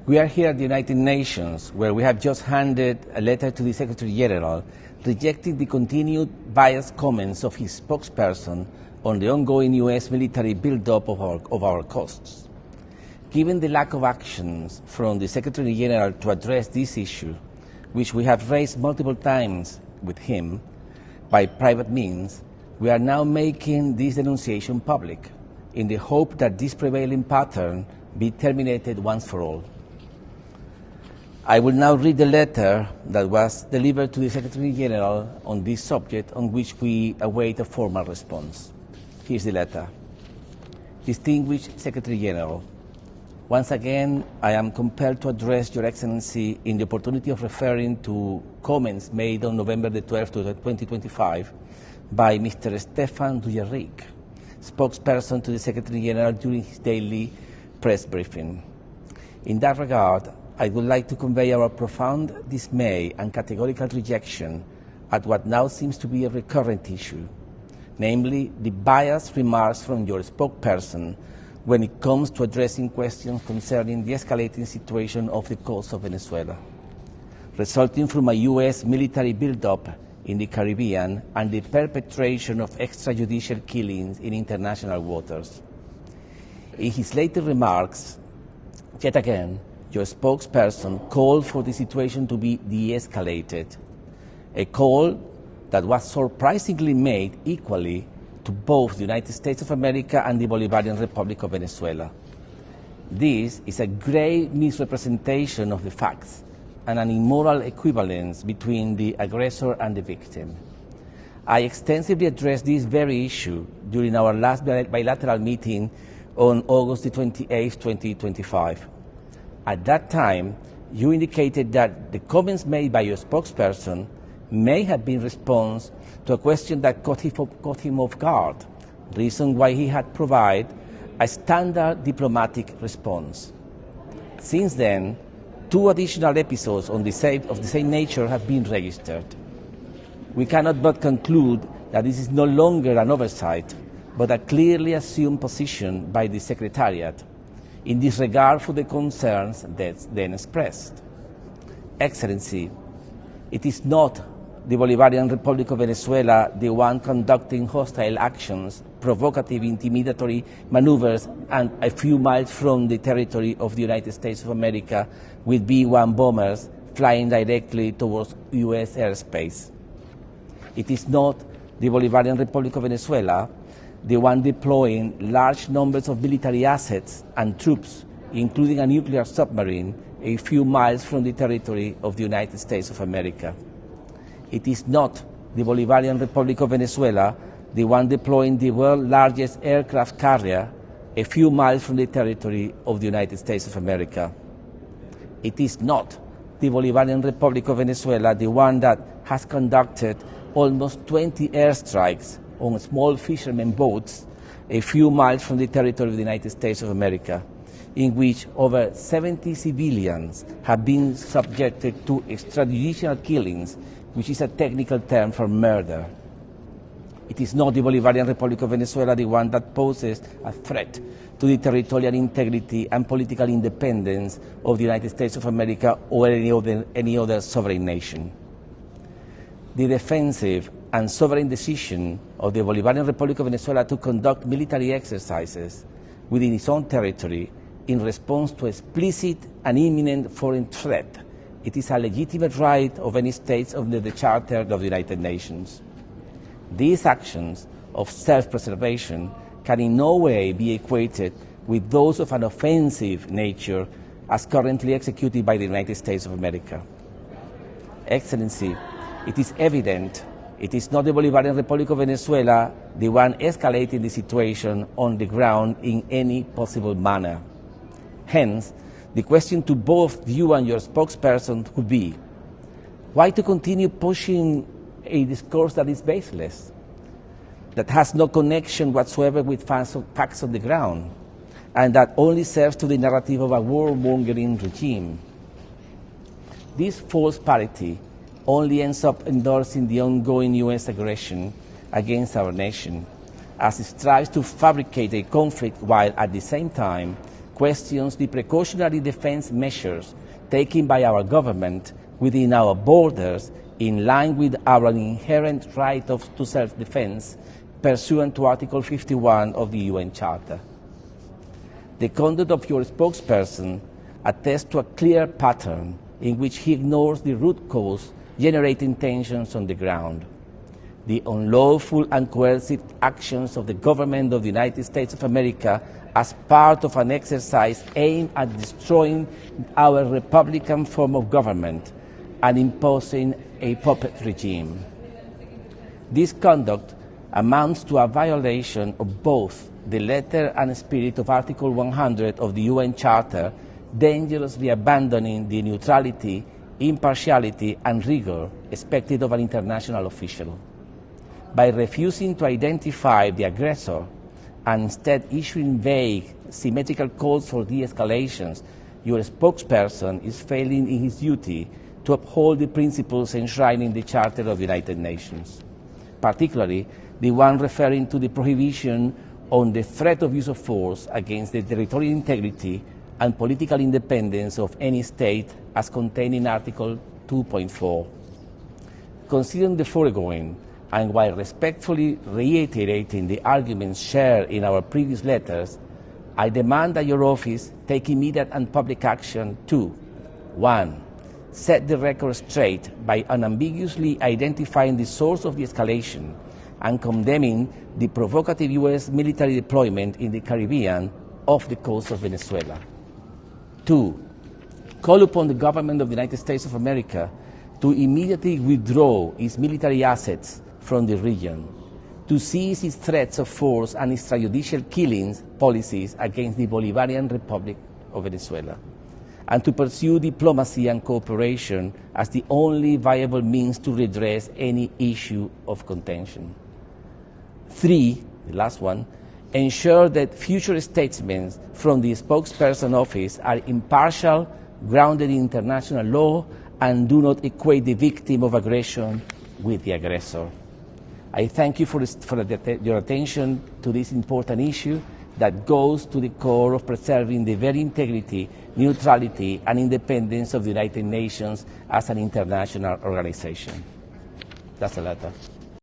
We are here at the United Nations, where we have just handed a letter to the Secretary General rejecting the continued biased comments of his spokesperson on the ongoing U.S. military buildup of our coasts. Given the lack of actions from the Secretary General to address this issue, which we have raised multiple times with him by private means, we are now making this denunciation public in the hope that this prevailing pattern be terminated once for all. I will now read the letter that was delivered to the Secretary General on this subject, on which we await a formal response. Here's the letter. Distinguished Secretary General, once again, I am compelled to address Your Excellency in the opportunity of referring to comments made on November the 12th, 2025 by Mr. Stefan Dujarric, spokesperson to the Secretary General during his daily press briefing. In that regard, I would like to convey our profound dismay and categorical rejection at what now seems to be a recurrent issue, namely the biased remarks from your spokesperson when it comes to addressing questions concerning the escalating situation off the coast of Venezuela, resulting from a U.S. military buildup in the Caribbean and the perpetration of extrajudicial killings in international waters. In his later remarks, yet again, your spokesperson called for the situation to be de-escalated, a call that was surprisingly made equally to both the United States of America and the Bolivarian Republic of Venezuela. This is a grave misrepresentation of the facts and an immoral equivalence between the aggressor and the victim. I extensively addressed this very issue during our last bilateral meeting on August 28, 2025. At that time, you indicated that the comments made by your spokesperson may have been response to a question that caught him off guard, reason why he had provided a standard diplomatic response. Since then, 2 additional episodes of the same nature have been registered. We cannot but conclude that this is no longer an oversight, but a clearly assumed position by the Secretariat in disregard for the concerns then expressed. Excellency, it is not the Bolivarian Republic of Venezuela the one conducting hostile actions, provocative, intimidatory maneuvers, and a few miles from the territory of the United States of America with B-1 bombers flying directly towards U.S. airspace. It is not the Bolivarian Republic of Venezuela the one deploying large numbers of military assets and troops, including a nuclear submarine, a few miles from the territory of the United States of America. It is not the Bolivarian Republic of Venezuela the one deploying the world's largest aircraft carrier a few miles from the territory of the United States of America. It is not the Bolivarian Republic of Venezuela the one that has conducted almost 20 airstrikes on small fishermen boats a few miles from the territory of the United States of America, in which over 70 civilians have been subjected to extrajudicial killings, which is a technical term for murder. It is not the Bolivarian Republic of Venezuela the one that poses a threat to the territorial integrity and political independence of the United States of America or any other sovereign nation. The defensive and sovereign decision of the Bolivarian Republic of Venezuela to conduct military exercises within its own territory in response to explicit and imminent foreign threat. It is a legitimate right of any state under the Charter of the United Nations. These actions of self-preservation can in no way be equated with those of an offensive nature as currently executed by the United States of America. Excellency, it is evident it is not the Bolivarian Republic of Venezuela the one escalating the situation on the ground in any possible manner. Hence, the question to both you and your spokesperson would be, why to continue pushing a discourse that is baseless, that has no connection whatsoever with facts on the ground, and that only serves to the narrative of a warmongering regime? This false parity only ends up endorsing the ongoing U.S. aggression against our nation, as it strives to fabricate a conflict while at the same time questions the precautionary defense measures taken by our government within our borders in line with our inherent right to self-defense pursuant to Article 51 of the UN Charter. The conduct of your spokesperson attests to a clear pattern in which he ignores the root cause generating tensions on the ground. The unlawful and coercive actions of the government of the United States of America as part of an exercise aimed at destroying our republican form of government and imposing a puppet regime. This conduct amounts to a violation of both the letter and spirit of Article 100 of the UN Charter, dangerously abandoning the neutrality, impartiality, and rigor expected of an international official. By refusing to identify the aggressor and instead issuing vague, symmetrical calls for de-escalations, your spokesperson is failing in his duty to uphold the principles enshrined in the Charter of the United Nations, particularly the one referring to the prohibition on the threat of use of force against the territorial integrity and political independence of any state as contained in Article 2.4. Considering the foregoing, and while respectfully reiterating the arguments shared in our previous letters, I demand that your office take immediate and public action to 1. Set the record straight by unambiguously identifying the source of the escalation and condemning the provocative U.S. military deployment in the Caribbean off the coast of Venezuela. 2. Call upon the government of the United States of America to immediately withdraw its military assets from the region, to cease its threats of force and extrajudicial killings policies against the Bolivarian Republic of Venezuela, and to pursue diplomacy and cooperation as the only viable means to redress any issue of contention. 3, the last one, ensure that future statements from the spokesperson office are impartial, grounded in international law, and do not equate the victim of aggression with the aggressor. I thank you for your attention to this important issue that goes to the core of preserving the very integrity, neutrality, and independence of the United Nations as an international organization. That's the letter.